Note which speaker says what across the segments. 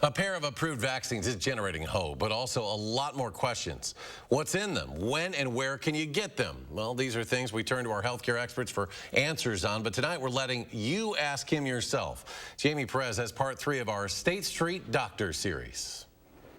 Speaker 1: A pair of approved vaccines is generating hope, but also a lot more questions. What's in them? When and where can you get them? Well, these are things we turn to our healthcare experts for answers on, but tonight we're letting you ask him yourself. Jamie Perez has part 3 of our State Street Doctor series.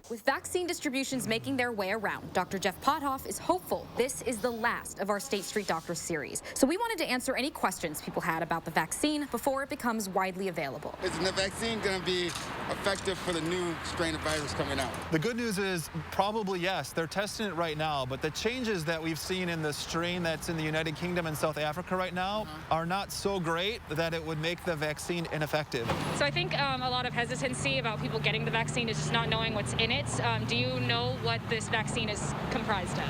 Speaker 2: With vaccine distributions making their way around, Dr. Jeff Pothof is hopeful this is the last of our State Street Doctor series. So we wanted to answer any questions people had about the vaccine before it becomes widely available.
Speaker 3: Is the vaccine going to be effective for the new strain of virus coming out?
Speaker 4: The good news is probably yes. They're testing it right now, but the changes that we've seen in the strain that's in the United Kingdom and South Africa right now are not so great that it would make the vaccine ineffective.
Speaker 5: So I think a lot of hesitancy about people getting the vaccine is just not knowing what's in it. Do you know what this vaccine is comprised of?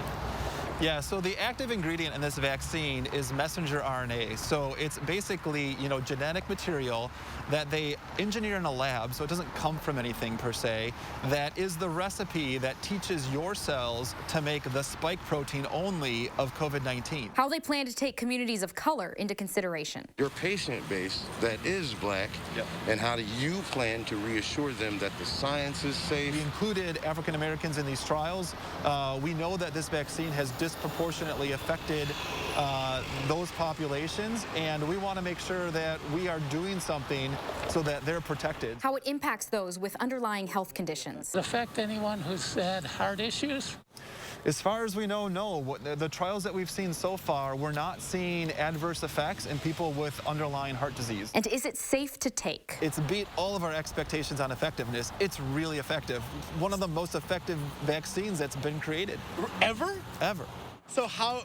Speaker 4: Yeah, so the active ingredient in this vaccine is messenger RNA. So it's basically, genetic material that they engineer in a lab, so it doesn't come from anything per se. That is the recipe that teaches your cells to make the spike protein only of COVID-19.
Speaker 2: How they plan to take communities of color into consideration.
Speaker 6: Your patient base that is black, and how do you plan to reassure them that the science is safe?
Speaker 4: We included African Americans in these trials. We know that this vaccine has disproportionately affected those populations, and we want to make sure that we are doing something so that they're protected.
Speaker 2: How it impacts those with underlying health conditions.
Speaker 7: Affect anyone who's had heart issues?
Speaker 4: As far as we know, no. The trials that we've seen so far, we're not seeing adverse effects in people with underlying heart disease.
Speaker 2: And is it safe to take?
Speaker 4: It's beat all of our expectations on effectiveness. It's really effective. One of the most effective vaccines that's been created.
Speaker 8: Ever?
Speaker 4: Ever.
Speaker 8: So how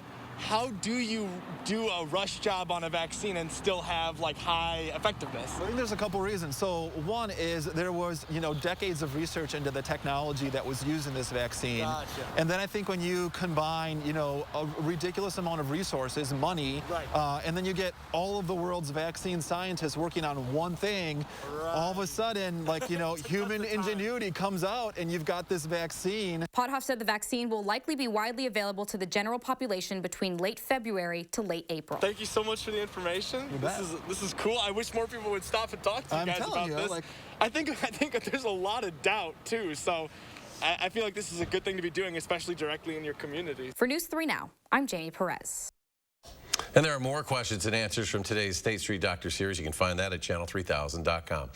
Speaker 8: do you do a rush job on a vaccine and still have high effectiveness?
Speaker 4: I think there's a couple reasons. So one is there was, decades of research into the technology that was used in this vaccine.
Speaker 8: Gotcha.
Speaker 4: And then I think when you combine, a ridiculous amount of resources, money, and then you get all of the world's vaccine scientists working on one thing, all of a sudden, human ingenuity comes out and you've got this vaccine.
Speaker 2: Pothof said the vaccine will likely be widely available to the general population between late February to late April.
Speaker 8: Thank you so much for the information. This is cool. I wish more people would stop and talk to you guys about this. I think there's a lot of doubt too. So I feel like this is a good thing to be doing, especially directly in your community.
Speaker 2: For News 3 Now, I'm Jamie Perez.
Speaker 1: And there are more questions and answers from today's State Street Doctor series. You can find that at channel3000.com.